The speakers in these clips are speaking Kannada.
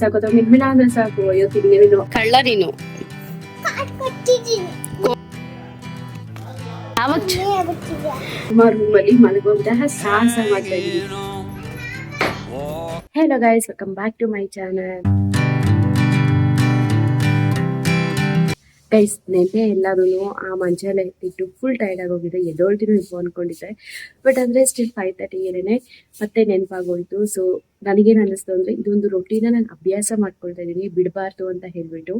ಸಾಕು ಮಿನ್ಮಿನ ಅಂದ್ರೆ ಸಾಕು. ಅಯ್ಯೋ ತಿನ್ನೇನು ಕಳ್ಳ ನೀನು. ರೂಮಲ್ಲಿ ಮಲಗುವಂತಹ ಸಾಹಸ ಮಾಡ್ತಾ ಇದ್ದೀನಿ. Hello guys, welcome back to my channel. Guys, ನೆನ್ನೆ ಎಲ್ಲರೂ ಆ ಮಂಚೆಲ್ಲ ಇಟ್ಟಿಟ್ಟು ಫುಲ್ ಟೈರ್ಡ್ ಆಗೋಗಿದೆ. ಎದ್ದೋಳ್ತೀನಿ ಅನ್ಕೊಂಡಿದ್ದೆ, ಬಟ್ ಅಂದ್ರೆ ಸ್ಟಿಲ್ 5:30 ಏನೇನೆ ಮತ್ತೆ ನೆನಪಾಗೋಯ್ತು. ಸೊ ನನಗೇನು ಅನ್ನಿಸ್ತು ಅಂದ್ರೆ ಇದೊಂದು ರೊಟೀನ ನಾನು ಅಭ್ಯಾಸ ಮಾಡ್ಕೊಳ್ತಾ ಇದ್ದೀನಿ, ಬಿಡಬಾರ್ದು ಅಂತ ಹೇಳ್ಬಿಟ್ಟು.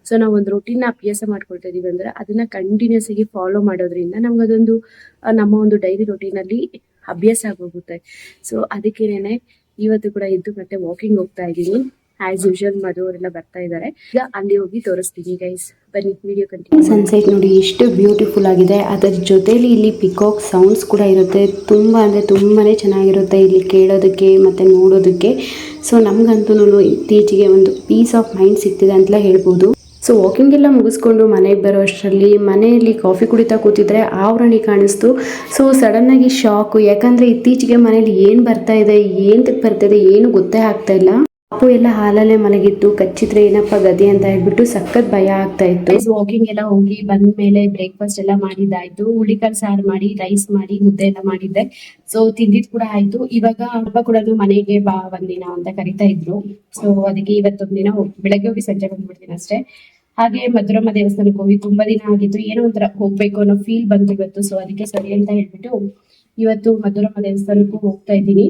ಸೊ ನಾವು ಒಂದು ರೊಟೀನ್ ಅಭ್ಯಾಸ ಮಾಡ್ಕೊಳ್ತಾ ಇದೀವಿ ಅಂದ್ರೆ ಅದನ್ನ ಕಂಟಿನ್ಯೂಸ್ ಆಗಿ ಫಾಲೋ ಮಾಡೋದ್ರಿಂದ ನಮ್ಗೆ ಅದೊಂದು ನಮ್ಮ ಒಂದು ಡೈಲಿ ರೊಟೀನ್ ಅಲ್ಲಿ ಅಭ್ಯಾಸ ಆಗೋಗುತ್ತೆ. ಸೊ ಅದಕ್ಕೇನೆ ಇವತ್ತು ಕೂಡ ಇದ್ದು ಮತ್ತೆ ವಾಕಿಂಗ್ ಹೋಗ್ತಾ ಇದ್ದೀನಿ. ಆಸ್ ಯೂಶುವಲ್ ಮದುವರೆಲ್ಲ ಬರ್ತಾ ಇದ್ದಾರೆ. ಈಗ ಅಲ್ಲಿ ಹೋಗಿ ತೋರಿಸ್ತೀನಿ ಗೈಸ್, ಬನ್ನಿ ವಿಡಿಯೋ ಕಂಟಿನ್ಯೂ. ಸನ್ಸೆಟ್ ನೋಡಿ ಎಷ್ಟು ಬ್ಯೂಟಿಫುಲ್ ಆಗಿದೆ. ಅದರ ಜೊತೆಲಿ ಇಲ್ಲಿ ಪಿಕಾಕ್ ಸೌಂಡ್ಸ್ ಕೂಡ ಇರುತ್ತೆ. ತುಂಬ ಅಂದರೆ ತುಂಬಾನೇ ಚೆನ್ನಾಗಿರುತ್ತೆ ಇಲ್ಲಿ ಕೇಳೋದಕ್ಕೆ ಮತ್ತು ನೋಡೋದಕ್ಕೆ. ಸೊ ನಮಗಂತೂ ಇತ್ತೀಚೆಗೆ ಒಂದು ಪೀಸ್ ಆಫ್ ಮೈಂಡ್ ಸಿಗ್ತಿದೆ ಅಂತಲೇ ಹೇಳ್ಬೋದು. ಸೊ ವಾಕಿಂಗ್ ಎಲ್ಲ ಮುಗಿಸ್ಕೊಂಡು ಮನೆಗೆ ಬರೋ ಅಷ್ಟರಲ್ಲಿ ಮನೆಯಲ್ಲಿ ಕಾಫಿ ಕುಡಿತಾ ಕೂತಿದ್ರೆ ಆವರಣಿ ಕಾಣಿಸ್ತು. ಸೊ ಸಡನ್ನಾಗಿ ಶಾಕು, ಯಾಕಂದರೆ ಇತ್ತೀಚೆಗೆ ಮನೇಲಿ ಏನು ಬರ್ತಾ ಇದೆ, ಏನಕ್ಕೆ ಬರ್ತಾ ಇದೆ ಏನು ಗೊತ್ತೇ ಆಗ್ತಾ ಇಲ್ಲ. ಪಾಪು ಎಲ್ಲ ಹಾಲಲ್ಲೇ ಮಲಗಿತ್ತು, ಕಚ್ಚಿದ್ರೆ ಏನಪ್ಪ ಗದಿ ಅಂತ ಹೇಳ್ಬಿಟ್ಟು ಸಖತ್ ಭಯ ಆಗ್ತಾ ಇತ್ತು. ವಾಕಿಂಗ್ ಎಲ್ಲ ಹೋಗಿ ಬಂದ ಮೇಲೆ ಬ್ರೇಕ್ಫಾಸ್ಟ್ ಎಲ್ಲ ಮಾಡಿದ್ದಾಯ್ತು. ಹುಳಿಕಾಳು ಸಾರು ಮಾಡಿ, ರೈಸ್ ಮಾಡಿ, ಮುದ್ದೆ ಎಲ್ಲ ಮಾಡಿದ್ದೆ. ಸೊ ತಿಂದಿದ್ ಕೂಡ ಆಯ್ತು. ಇವಾಗ ಹಬ್ಬ ಕೂಡ ಮನೆಗೆ ಬಾ ಒಂದಿನ ಅಂತ ಕರಿತಾ ಇದ್ರು. ಸೊ ಅದಕ್ಕೆ ಇವತ್ತೊಂದ್ ದಿನ ಬೆಳಗ್ಗೆ ಹೋಗಿ ಸಂಜೆ ಬಂದ್ಬಿಡ್ತೀನಿ ಅಷ್ಟೇ. ಹಾಗೆ ಮಧುರಮ್ಮ ದೇವಸ್ಥಾನಕ್ಕೆ ಹೋಗಿ ತುಂಬಾ ದಿನ ಆಗಿತ್ತು, ಏನೋ ಒಂಥರ ಹೋಗ್ಬೇಕು ಅನ್ನೋ ಫೀಲ್ ಬಂತು ಇವತ್ತು. ಸೊ ಅದಕ್ಕೆ ಸರಿ ಅಂತ ಹೇಳ್ಬಿಟ್ಟು ಇವತ್ತು ಮಧುರಮ್ಮ ದೇವಸ್ಥಾನಕ್ಕೂ ಹೋಗ್ತಾ ಇದ್ದೀನಿ.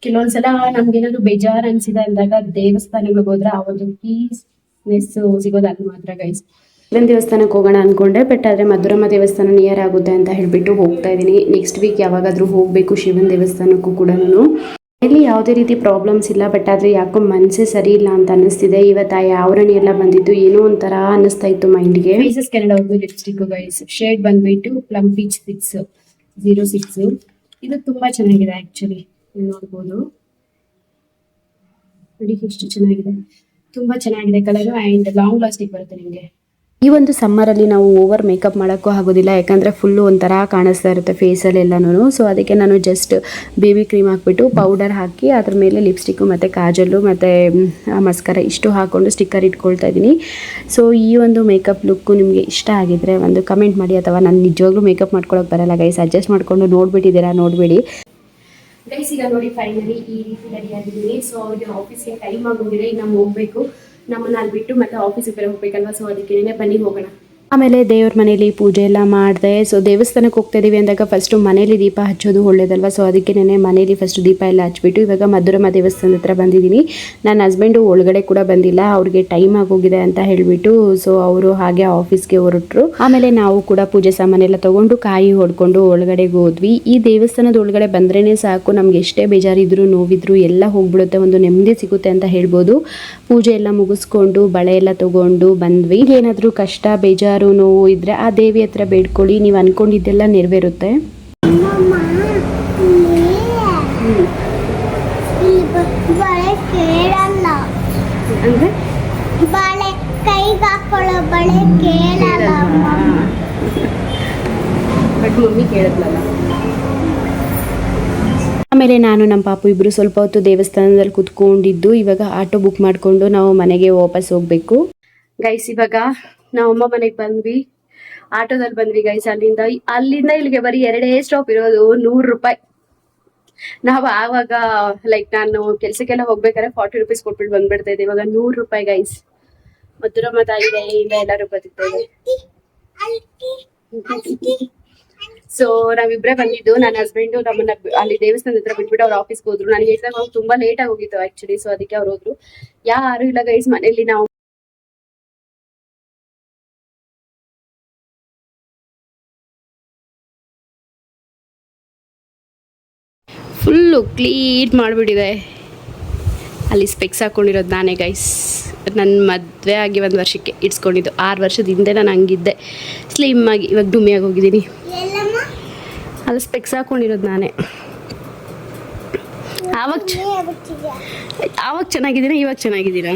ಕೆಲವೊಂದ್ಸಲ ನಮ್ಗೇನಾದ್ರು ಬೇಜಾರ್ ಅನ್ಸಿದೆ ಅಂದಾಗ ದೇವಸ್ಥಾನಗಳಿಗೆ ಹೋದ್ರೆ ಆ ಒಂದು ಪೀಸ್ನೆಸ್ ಸಿಗೋದು ಅಲ್ಲಿ ಮಾತ್ರ ಗೈಸ್. ಶಿವನ ದೇವಸ್ಥಾನಕ್ಕೆ ಹೋಗೋಣ ಅನ್ಕೊಂಡೆ, ಬಟ್ ಆದರೆ ಮಧುರಮ್ಮ ದೇವಸ್ಥಾನ ನಿಯರ್ ಆಗುತ್ತೆ ಅಂತ ಹೇಳ್ಬಿಟ್ಟು ಹೋಗ್ತಾ ಇದ್ದೀನಿ. ನೆಕ್ಸ್ಟ್ ವೀಕ್ ಯಾವಾಗಾದ್ರೂ ಹೋಗಬೇಕು ಶಿವನ ದೇವಸ್ಥಾನಕ್ಕೂ ಕೂಡ. ಇಲ್ಲಿ ಯಾವುದೇ ರೀತಿ ಪ್ರಾಬ್ಲಮ್ಸ್ ಇಲ್ಲ, ಬಟ್ ಆದರೆ ಯಾಕೋ ಮನಸ್ಸೇ ಸರಿ ಇಲ್ಲ ಅಂತ ಅನ್ನಿಸ್ತಿದೆ. ಇವತ್ತು ಆ ಯಾವರಣಿ ಎಲ್ಲ ಬಂದಿದ್ದು ಏನೋ ಒಂಥರ ಅನ್ನಿಸ್ತಾ ಇತ್ತು ಮೈಂಡ್ಗೆ. ಫೇಸಸ್ ಕೆನಡಾ ಒಂದು ಲಿಪ್ಸ್ಟಿಕ್ ಗೈಸ್, ಶೇಡ್ ಬಂದ್ಬಿಟ್ಟು ಪ್ಲಮ್ ಪೀಚ್ 606. ಇದು ತುಂಬಾ ಚೆನ್ನಾಗಿದೆ ಆಕ್ಚುಲಿ, ನೋಡ್ಬೋದು ನೋಡಿ ಎಷ್ಟು ಚೆನ್ನಾಗಿದೆ, ತುಂಬಾ ಚೆನ್ನಾಗಿದೆ ಕಲರ್ ಅಂಡ್ ಲಾಂಗ್ ಲಾಸ್ಟಿಂಗ್ ಬರುತ್ತೆ ನಿಮಗೆ. ಈ ಒಂದು ಸಮ್ಮರಲ್ಲಿ ನಾವು ಓವರ್ ಮೇಕಪ್ ಮಾಡೋಕ್ಕೂ ಆಗೋದಿಲ್ಲ, ಯಾಕಂದರೆ ಫುಲ್ಲು ಒಂಥರ ಕಾಣಿಸ್ತಾ ಇರುತ್ತೆ ಫೇಸಲ್ಲಿ ಎಲ್ಲನೂ. ಸೊ ಅದಕ್ಕೆ ನಾನು ಜಸ್ಟ್ ಬೇಬಿ ಕ್ರೀಮ್ ಹಾಕ್ಬಿಟ್ಟು ಪೌಡರ್ ಹಾಕಿ ಅದ್ರ ಮೇಲೆ ಲಿಪ್ಸ್ಟಿಕ್ಕು ಮತ್ತು ಕಾಜಲ್ಲು ಮತ್ತು ಮಸ್ಕರ ಇಷ್ಟು ಹಾಕ್ಕೊಂಡು ಸ್ಟಿಕ್ಕರ್ ಇಟ್ಕೊಳ್ತಾ ಇದ್ದೀನಿ. ಸೊ ಈ ಒಂದು ಮೇಕಪ್ ಲುಕ್ಕು ನಿಮಗೆ ಇಷ್ಟ ಆಗಿದ್ರೆ ಒಂದು ಕಮೆಂಟ್ ಮಾಡಿ, ಅಥವಾ ನಾನು ನಿಜವಾಗ್ಲೂ ಮೇಕಪ್ ಮಾಡ್ಕೊಳಕ್ಕೆ ಬರಲ್ಲ ಗೈಸ್, ಅಡ್ಜಸ್ಟ್ ಮಾಡಿಕೊಂಡು ನೋಡ್ಬಿಟ್ಟಿದ್ದೀರಾ ನೋಡಬೇಡಿ ಗೈಸ್. ಈಗ ನೋಡಿ ಫೈನಲಿ ಈ ರೀತಿ ರೆಡಿ ಆಗಿದ್ದೀನಿ. ಸೊ ಅವ್ರಿಗೆ ಆಫೀಸ್ಗೆ ಟೈಮ್ ಆಗೋಗಿದೆ, ಇನ್ನು ಹೋಗ್ಬೇಕು. ನಮ್ಮನ್ನ ಅಲ್ಲಿ ಬಿಟ್ಟು ಮತ್ತೆ ಆಫೀಸಿಗೆ ಬೇರೆ ಹೋಗ್ಬೇಕಲ್ವಾ. ಸೊ ಅದಕ್ಕೆ ಬನ್ನಿ ಹೋಗೋಣ. ಆಮೇಲೆ ದೇವ್ರ ಮನೇಲಿ ಪೂಜೆ ಎಲ್ಲ ಮಾಡಿದೆ. ಸೊ ದೇವಸ್ಥಾನಕ್ಕೆ ಹೋಗ್ತಾ ಇದೀವಿ ಅಂದಾಗ ಫಸ್ಟು ಮನೇಲಿ ದೀಪ ಹಚ್ಚೋದು ಒಳ್ಳೇದಲ್ವ. ಸೊ ಅದಕ್ಕೆ ಮನೇಲಿ ಫಸ್ಟ್ ದೀಪ ಎಲ್ಲ ಹಚ್ಬಿಟ್ಟು ಇವಾಗ ಮಧುರಮ್ಮ ದೇವಸ್ಥಾನದ ಹತ್ರ ಬಂದಿದ್ದೀನಿ. ನನ್ನ ಹಸ್ಬೆಂಡು ಒಳಗಡೆ ಕೂಡ ಬಂದಿಲ್ಲ, ಅವ್ರಿಗೆ ಟೈಮ್ ಆಗೋಗಿದೆ ಅಂತ ಹೇಳಿಬಿಟ್ಟು ಸೊ ಅವರು ಹಾಗೆ ಆಫೀಸ್ಗೆ ಹೊರಟರು. ಆಮೇಲೆ ನಾವು ಕೂಡ ಪೂಜೆ ಸಾಮಾನೆಲ್ಲ ತೊಗೊಂಡು ಕಾಯಿ ಹೊಡ್ಕೊಂಡು ಒಳಗಡೆಗೆ ಹೋದ್ವಿ. ಈ ದೇವಸ್ಥಾನದ ಒಳಗಡೆ ಬಂದ್ರೇ ಸಾಕು, ನಮ್ಗೆ ಎಷ್ಟೇ ಬೇಜಾರಿದ್ರು ನೋವಿದ್ರು ಎಲ್ಲ ಹೋಗ್ಬಿಡುತ್ತೆ, ಒಂದು ನೆಮ್ಮದಿ ಸಿಗುತ್ತೆ ಅಂತ ಹೇಳ್ಬೋದು. ಪೂಜೆ ಎಲ್ಲ ಮುಗಿಸ್ಕೊಂಡು ಬಳೆ ಎಲ್ಲ ತೊಗೊಂಡು ಬಂದ್ವಿ. ಏನಾದರೂ ಕಷ್ಟ ಬೇಜಾರು ನೋವು ಇದ್ರೆ ಆ ದೇವಿ ಹತ್ರ ಬೇಡ್ಕೊಳ್ಳಿ, ನೀವು ಅನ್ಕೊಂಡಿದ್ದೆಲ್ಲ ನೆರವೇರುತ್ತೆ. ಆಮೇಲೆ ನಾನು ನಮ್ಮ ಪಾಪು ಇಬ್ರು ಸ್ವಲ್ಪ ಹೊತ್ತು ದೇವಸ್ಥಾನದಲ್ಲಿ ಕುತ್ಕೊಂಡಿದ್ದು ಇವಾಗ ಆಟೋ ಬುಕ್ ಮಾಡ್ಕೊಂಡು ನಾವು ಮನೆಗೆ ವಾಪಸ್ ಹೋಗ್ಬೇಕು ಗೈಸ್. ಇವಾಗ ನಾವು ಅಮ್ಮ ಮನೆಗೆ ಬಂದ್ವಿ, ಆಟೋದಲ್ಲಿ ಬಂದ್ವಿ ಗೈಸ್. ಅಲ್ಲಿಂದ ಇಲ್ಲಿಗೆ ಬರೀ 2 ಸ್ಟಾಪ್ ಇರೋದು, 100 ರೂಪಾಯಿ. ನಾವು ಆವಾಗ ನಾನು ಕೆಲ್ಸಕ್ಕೆಲ್ಲ ಹೋಗ್ಬೇಕಾದ್ರೆ 40 ರೂಪೀಸ್ ಕೊಟ್ಬಿಟ್ಟು ಬಂದ್ಬಿಡ್ತಾ ಇದ್ದೆ. ಇವಾಗ 100 ರೂಪಾಯಿ ಗೈಸ್. ಮಧುರಮ್ಮ ತಾಯಿಯಿಂದ ಎಲ್ಲರೂ ಬದುಕ್ತಾರೆ. ಸೊ ನಾವಿಬ್ರೇ ಬಂದಿದ್ದು, ನನ್ನ ಹಸ್ಬೆಂಡು ನಮ್ಮನ್ನ ಅಲ್ಲಿ ದೇವಸ್ಥಾನದ ಹತ್ರ ಬಿಟ್ಬಿಟ್ಟು ಅವ್ರ ಆಫೀಸ್ಗೆ ಹೋದ್ರು. ನನಗೆ ಹೇಳಿದಾಗ ಅವ್ರು ತುಂಬಾ ಲೇಟ್ ಆಗಿ ಹೋಗಿತ್ತು ಆಕ್ಚುಲಿ. ಸೊ ಅದಕ್ಕೆ ಅವ್ರು ಹೋದ್ರು. ಯಾರು ಇಲ್ಲ ಗೈಸ್ ಮನೇಲಿ. ನಾವು ಫುಲ್ಲು ಕ್ಲೀನ್ ಮಾಡಿಬಿಟ್ಟಿದೆ. ಅಲ್ಲಿ ಸ್ಪೆಕ್ಸ್ ಹಾಕ್ಕೊಂಡಿರೋದು ನಾನೇ ಗೈಸ್. ನನ್ನ ಮದುವೆ ಆಗಿ 1 ವರ್ಷಕ್ಕೆ ಇಡ್ಸ್ಕೊಂಡಿದ್ದು. 6 ವರ್ಷದ ಹಿಂದೆ ನಾನು ಹಂಗಿದ್ದೆ ಸ್ಲಿಮ್ ಆಗಿ, ಇವಾಗ ಡುಮ್ಮಿಯಾಗಿ ಹೋಗಿದ್ದೀನಿ. ಅಲ್ಲಿ ಸ್ಪೆಕ್ಸ್ ಹಾಕ್ಕೊಂಡಿರೋದು ನಾನೇ. ಆವಾಗ ಚೆನ್ನಾಗಿದ್ದೀರಾ, ಇವಾಗ ಚೆನ್ನಾಗಿದ್ದೀರಾ?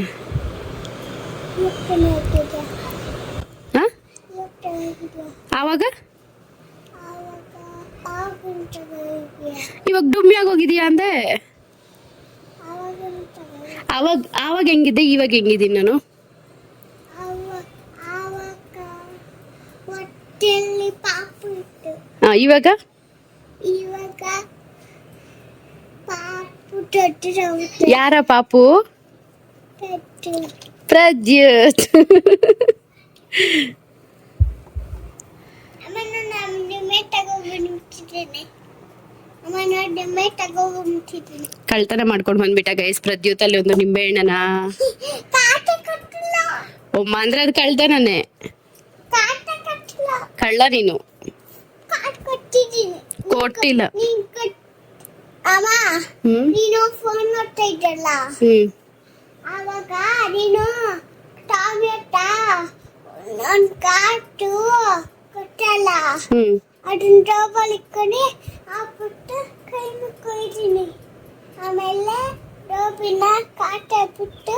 ಹಾಂ, ಆವಾಗ ಇವಾಗ ಡುಮ್ಮಿಯಾಗಿ ಹೋಗಿದೀಯಾ ಅಂದೆ. ಅವಾಗ ಆವಾಗ ಹೆಂಗಿದ್ದೆ, ಇವಾಗ ಹೆಂಗಿದ್ದೀನಿ ನಾನು? ಆವಾಗ ಹೊಟ್ಟೆಯಲ್ಲಿ ಪಾಪು ಇತ್ತು. ಇವಾಗ ಇವಾಗ ಪಾಪು ದೊಡ್ಡದಾಗುತ್ತೆ. ಯಾರ ಪಾಪು? ದೊಡ್ಡ ಪ್ರಜ್ಯೋತ್. ಅಮ್ಮನ ನಾನು ನಿಮ್ಮೆ ತಗೊಂಡ್ಬಂದಿದ್ದೇನೆ. ಅಮ್ಮನ ನಿಮ್ಮೆ ತಗೊಂಡ್ಬಂದಿದ್ದೇನೆ. ಕಳ್ತನ ಮಾಡ್ಕೊಂಡು ಬಂದ್ಬಿಟ್ಟ ಗೈಸ್ ಪ್ರದ್ಯುತ್ ಅಲ್ಲಿ ಒಂದು ನಿಂಬೆ ಹಣ್ಣನ. ಕಾಟ ಕಟ್ಟಿಲ್ಲ. ಒಮ್ಮ ಅಂದ್ರೆ ಅದು ಕಳ್ತನನೇ. ಕಾಟ ಕಟ್ಟಿಲ್ಲ. ಕಳ್ಳ ನೀನು. ಕಾಟ ಕೊಟ್ಟಿದ್ದೀನಿ. ಕೊಟ್ಟಿಲ್ಲ. ಅಮ್ಮ ನೀನು ಫೋನ್ ನೋಡ್ತಾ ಇದ್ದಲ್ಲ, ಆವಾಗ ನೀನು ಟೊಮೆಟೊ ಒಂದು ಕಾಟು ಕೊಟ್ಟಲ್ಲ, ಅದನ್ನ ಡಬಲ್ ಇಟ್ಕೊಂಡು ಹಾಕ್ಬಿಟ್ಟು ಕೈ ಮುಕ್ಕಿದ್ದೀನಿ. ಆಮೇಲೆ ಡಬ್ಬಿನ ಕಾಟ ಬಿಟ್ಟು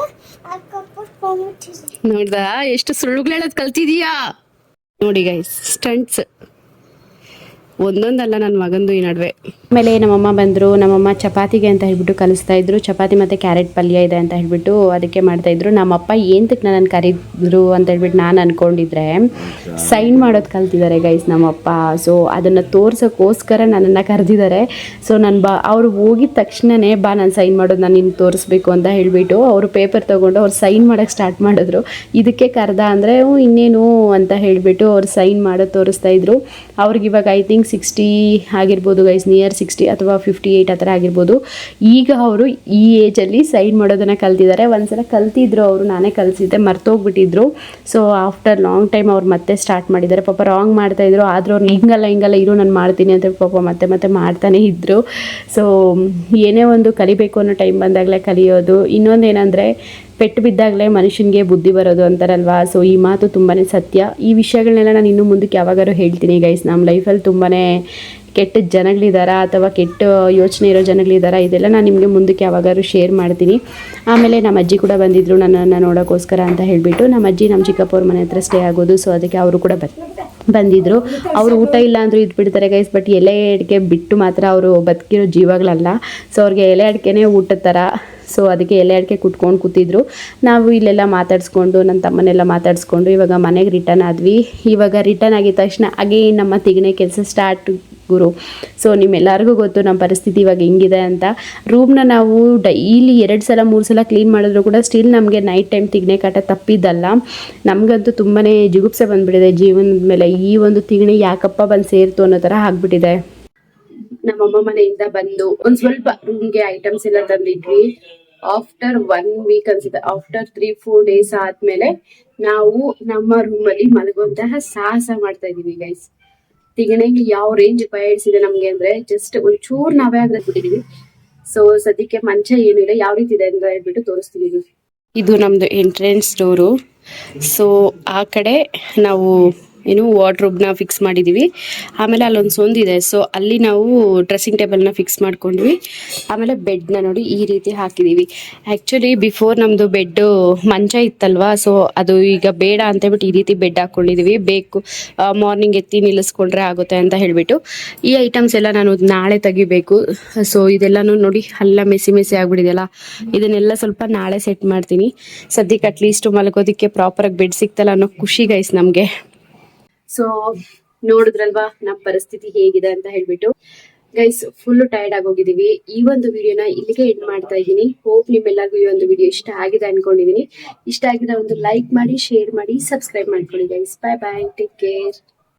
ಹಾಕೊಬಿಟ್ಟು ಬಂದ್ಬಿಟ್ಟಿದ್ದೀನಿ. ನೋಡ್ದಾ ಎಷ್ಟು ಸುಳ್ಳುಗಳು ಹೇಳೋದು ಕಲ್ತಿದೀಯಾ ನೋಡಿ ಗೈಸ್. ಸ್ಟಂಟ್ಸ್ ಒಂದೊಂದಲ್ಲ ನನ್ನ ಮಗಂದು ಈ ನಡುವೆ. ಆಮೇಲೆ ನಮ್ಮಮ್ಮ ಬಂದರು. ನಮ್ಮಮ್ಮ ಚಪಾತಿಗೆ ಅಂತ ಹೇಳ್ಬಿಟ್ಟು ಕಲಿಸ್ತಾ ಇದ್ರು. ಚಪಾತಿ ಮತ್ತು ಕ್ಯಾರೆಟ್ ಪಲ್ಯ ಇದೆ ಅಂತ ಹೇಳ್ಬಿಟ್ಟು ಅದಕ್ಕೆ ಮಾಡ್ತಾಯಿದ್ರು. ನಮ್ಮಪ್ಪ ಏನಕ್ಕೆ ನನ್ನ ಕರೆದ್ರು ಅಂತ ಹೇಳ್ಬಿಟ್ಟು ನಾನು ಅಂದ್ಕೊಂಡಿದ್ರೆ ಸೈನ್ ಮಾಡೋದು ಕಲ್ತಿದ್ದಾರೆ ಗೈಸ್ ನಮ್ಮಪ್ಪ. ಸೊ ಅದನ್ನು ತೋರ್ಸೋಕ್ಕೋಸ್ಕರ ನನ್ನನ್ನು ಕರೆದಿದ್ದಾರೆ. ಸೊ ನಾನು ಅವ್ರು ಹೋಗಿದ ತಕ್ಷಣವೇ ನಾನು ಸೈನ್ ಮಾಡೋದು, ನಾನು ಇನ್ನು ತೋರಿಸ್ಬೇಕು ಅಂತ ಹೇಳಿಬಿಟ್ಟು ಅವರು ಪೇಪರ್ ತೊಗೊಂಡು ಅವ್ರು ಸೈನ್ ಮಾಡೋಕ್ಕೆ ಸ್ಟಾರ್ಟ್ ಮಾಡಿದ್ರು. ಇದಕ್ಕೆ ಕರೆದ ಅಂದರೆ ಇನ್ನೇನು ಅಂತ ಹೇಳಿಬಿಟ್ಟು ಅವ್ರು ಸೈನ್ ಮಾಡೋದು ತೋರಿಸ್ತಾ ಇದ್ರು. ಅವ್ರಿಗೆ ಇವಾಗ ಐ ಥಿಂಕ್ 60 ಆಗಿರ್ಬೋದು ಗೈಸ್, ನಿಯರ್ 60 ಅಥವಾ 58 ಆ ಥರ ಆಗಿರ್ಬೋದು. ಈಗ ಅವರು ಈ ಏಜಲ್ಲಿ ಸೈನ್ ಮಾಡೋದನ್ನು ಕಲ್ತಿದ್ದಾರೆ. ಒಂದ್ಸಲ ಕಲ್ತಿದ್ರು ಅವರು, ನಾನೇ ಕಲಿಸಿದ್ದೆ, ಮರ್ತೋಗ್ಬಿಟ್ಟಿದ್ರು. ಸೊ ಆಫ್ಟರ್ ಲಾಂಗ್ ಟೈಮ್ ಅವ್ರು ಮತ್ತೆ ಸ್ಟಾರ್ಟ್ ಮಾಡಿದ್ದಾರೆ. ಪಾಪ ರಾಂಗ್ ಮಾಡ್ತಾಯಿದ್ರು, ಆದರೂ ಅವ್ರು ಹಿಂಗಲ್ಲ ಇರು ನಾನು ಮಾಡ್ತೀನಿ ಅಂತ ಪಾಪ ಮತ್ತೆ ಮಾಡ್ತಾನೆ ಇದ್ದರು. ಸೊ ಏನೇ ಒಂದು ಕಲಿಬೇಕು ಅನ್ನೋ ಟೈಮ್ ಬಂದಾಗಲೇ ಕಲಿಯೋದು. ಇನ್ನೊಂದೇನೆಂದರೆ ಪೆಟ್ಟು ಬಿದ್ದಾಗಲೇ ಮನುಷ್ಯನಿಗೆ ಬುದ್ಧಿ ಬರೋದು ಅಂತಾರಲ್ವಾ. ಸೊ ಈ ಮಾತು ತುಂಬಾ ಸತ್ಯ. ಈ ವಿಷಯಗಳನ್ನೆಲ್ಲ ನಾನು ಇನ್ನೂ ಮುಂದಕ್ಕೆ ಯಾವಾಗಾದ್ರೂ ಹೇಳ್ತೀನಿ ಗೈಸ್. ನಮ್ಮ ಲೈಫಲ್ಲಿ ತುಂಬಾ ಕೆಟ್ಟ ಜನಗಳಿದ್ದಾರಾ ಅಥವಾ ಕೆಟ್ಟ ಯೋಚನೆ ಇರೋ ಜನಗಳಿದ್ದಾರಾ, ಇದೆಲ್ಲ ನಾನು ನಿಮಗೆ ಮುಂದಕ್ಕೆ ಯಾವಾಗಾದ್ರೂ ಶೇರ್ ಮಾಡ್ತೀನಿ. ಆಮೇಲೆ ನಮ್ಮ ಅಜ್ಜಿ ಕೂಡ ಬಂದಿದ್ದರು ನನ್ನನ್ನು ನೋಡೋಕ್ಕೋಸ್ಕರ ಅಂತ ಹೇಳಿಬಿಟ್ಟು. ನಮ್ಮ ಅಜ್ಜಿ ನಮ್ಮ ಚಿಕ್ಕಪ್ಪವ್ರ ಮನೆ ಹತ್ರ ಸ್ಟೇ ಆಗೋದು. ಸೊ ಅದಕ್ಕೆ ಅವರು ಕೂಡ ಬಂದಿದ್ದರು. ಅವರು ಊಟ ಇಲ್ಲ ಅಂದರೂ ಇದ್ಬಿಡ್ತಾರೆ ಗೈಸ್, ಬಟ್ ಎಲೆ ಅಡಿಕೆ ಬಿಟ್ಟು ಮಾತ್ರ ಅವರು ಬದುಕಿರೋ ಜೀವಗಳಲ್ಲ. ಸೊ ಅವ್ರಿಗೆ ಎಲೆ ಅಡಿಕೆನೇ ಊಟದ ಥರ. ಸೊ ಅದಕ್ಕೆ ಎಲೆ ಅಡಿಕೆ ಕುಟ್ಕೊಂಡು ಕೂತಿದ್ರು. ನಾವು ಇಲ್ಲೆಲ್ಲ ಮಾತಾಡಿಸ್ಕೊಂಡು ನನ್ನ ತಮ್ಮನೆಲ್ಲ ಮಾತಾಡಿಸ್ಕೊಂಡು ಇವಾಗ ಮನೆಗೆ ರಿಟರ್ನ್ ಆದ್ವಿ. ಇವಾಗ ರಿಟರ್ನ್ ಆಗಿದ ತಕ್ಷಣ ಅಗೇನ್ ನಮ್ಮ ತಿಗಣೆ ಕೆಲಸ ಸ್ಟಾರ್ಟ್ ಗುರು. ಸೊ ನಿಮ್ಮೆಲ್ಲರಿಗೂ ಗೊತ್ತು ನಮ್ಮ ಪರಿಸ್ಥಿತಿ ಇವಾಗ ಹೆಂಗಿದೆ ಅಂತ. ರೂಮ್ನ ನಾವು ಡೈಲಿ 2 ಸಲ 3 ಸಲ ಕ್ಲೀನ್ ಮಾಡಿದ್ರು ಕೂಡ ಸ್ಟಿಲ್ ನಮಗೆ ನೈಟ್ ಟೈಮ್ ತಿಗಣೆ ಕಾಟ ತಪ್ಪಿದ್ದಲ್ಲ. ನಮಗಂತೂ ತುಂಬಾ ಜಿಗುಪ್ಸೆ ಬಂದುಬಿಟ್ಟಿದೆ ಜೀವನದ ಮೇಲೆ. ಈ ಒಂದು ತಿಗಣೆ ಯಾಕಪ್ಪ ಬಂದು ಸೇರ್ತು ಅನ್ನೋ ಥರ ಆಗ್ಬಿಟ್ಟಿದೆ. ನಮ್ಮಮ್ಮ ಮನೆಯಿಂದ ಬಂದು ಒಂದ್ ಸ್ವಲ್ಪ ರೂಮ್ಗೆ ಐಟಮ್ಸ್ ಎಲ್ಲ ತಂದಿದ್ವಿ. ಆಫ್ಟರ್ 1 ವೀಕ್ ಅನ್ಸುತ್ತೆ, ಆಫ್ಟರ್ 3-4 ಡೇಸ್ ಆದ್ಮೇಲೆ ನಾವು ನಮ್ಮ ರೂಮಲ್ಲಿ ಮಲಗುವಂತಹ ಸಾಹಸ ಮಾಡ್ತಾ ಇದೀವಿ ಗೈಸ್. ತಿಗಣೆಗೆ ಯಾವ ರೇಂಜ್ ಭಯ ಇಡ್ಸಿದೆ ನಮ್ಗೆ ಅಂದ್ರೆ ಜಸ್ಟ್ ಒಂಚೂರು ನಾವೇ ಆದ್ರೆ ಬಿಟ್ಟಿದೀವಿ. ಸೊ ಸದ್ಯಕ್ಕೆ ಮಂಚ ಏನು ಇಲ್ಲ, ಯಾವ ರೀತಿ ಇದೆ ಅಂತ ಹೇಳ್ಬಿಟ್ಟು ತೋರಿಸ್ತೀವಿ. ಇದು ನಮ್ಮದು ಎಂಟ್ರೆನ್ಸ್ ಡೋರು. ಸೊ ಆ ಕಡೆ ನಾವು ವಾರ್ಡ್ರೋಬ್ನ ಫಿಕ್ಸ್ ಮಾಡಿದ್ದೀವಿ. ಆಮೇಲೆ ಅಲ್ಲೊಂದು ಸಂದಿದೆ. ಸೊ ಅಲ್ಲಿ ನಾವು ಡ್ರೆಸ್ಸಿಂಗ್ ಟೇಬಲ್ನ ಫಿಕ್ಸ್ ಮಾಡ್ಕೊಂಡ್ವಿ. ಆಮೇಲೆ ಬೆಡ್ನ ನೋಡಿ ಈ ರೀತಿ ಹಾಕಿದ್ದೀವಿ. ಆ್ಯಕ್ಚುಲಿ ಬಿಫೋರ್ ನಮ್ಮದು ಬೆಡ್ಡು ಮಂಚ ಇತ್ತಲ್ವಾ, ಸೊ ಅದು ಈಗ ಬೇಡ ಅಂತೇಳ್ಬಿಟ್ಟು ಈ ರೀತಿ ಬೆಡ್ ಹಾಕ್ಕೊಂಡಿದ್ದೀವಿ. ಬೇಕು ಮಾರ್ನಿಂಗ್ ಎತ್ತಿ ನಿಲ್ಲಿಸ್ಕೊಂಡ್ರೆ ಆಗುತ್ತೆ ಅಂತ ಹೇಳಿಬಿಟ್ಟು. ಈ ಐಟಮ್ಸ್ ಎಲ್ಲ ನಾನು ನಾಳೆ ತೆಗಿಬೇಕು. ಸೊ ಇದೆಲ್ಲನೂ ನೋಡಿ ಎಲ್ಲ ಮೆಸಿ ಆಗಿಬಿಟ್ಟಿದೆಯಲ್ಲ, ಇದನ್ನೆಲ್ಲ ಸ್ವಲ್ಪ ನಾಳೆ ಸೆಟ್ ಮಾಡ್ತೀನಿ. ಸದ್ಯಕ್ಕೆ ಅಟ್ಲೀಸ್ಟ್ ಮಲಗೋದಕ್ಕೆ ಪ್ರಾಪರಾಗಿ ಬೆಡ್ ಸಿಕ್ತಲ್ಲ ಅನ್ನೋ ಖುಷಿ ಗೈಸ್ ನಮಗೆ. ಸೊ ನೋಡಿದ್ರಲ್ವಾ ನಮ್ಮ ಪರಿಸ್ಥಿತಿ ಹೇಗಿದೆ ಅಂತ ಹೇಳ್ಬಿಟ್ಟು. ಗೈಸ್ ಫುಲ್ ಟೈರ್ಡ್ ಆಗೋಗಿದೀವಿ. ಈ ಒಂದು ವಿಡಿಯೋನ ಇಲ್ಲಿಗೆ ಎಂಡ್ ಮಾಡ್ತಾ ಇದ್ದೀನಿ. ಹೋಪ್ ನಿಮ್ಮೆಲ್ಲರಿಗೂ ಈ ಒಂದು ವಿಡಿಯೋ ಇಷ್ಟ ಆಗಿದೆ ಅನ್ಕೊಂಡಿದೀನಿ. ಇಷ್ಟ ಆಗಿದ್ರೆ ಒಂದು ಲೈಕ್ ಮಾಡಿ, ಶೇರ್ ಮಾಡಿ, ಸಬ್ಸ್ಕ್ರೈಬ್ ಮಾಡ್ಕೊಳ್ಳಿ ಗೈಸ್. ಬಾಯ್ ಬಾಯ್, ಟೇಕ್ ಕೇರ್.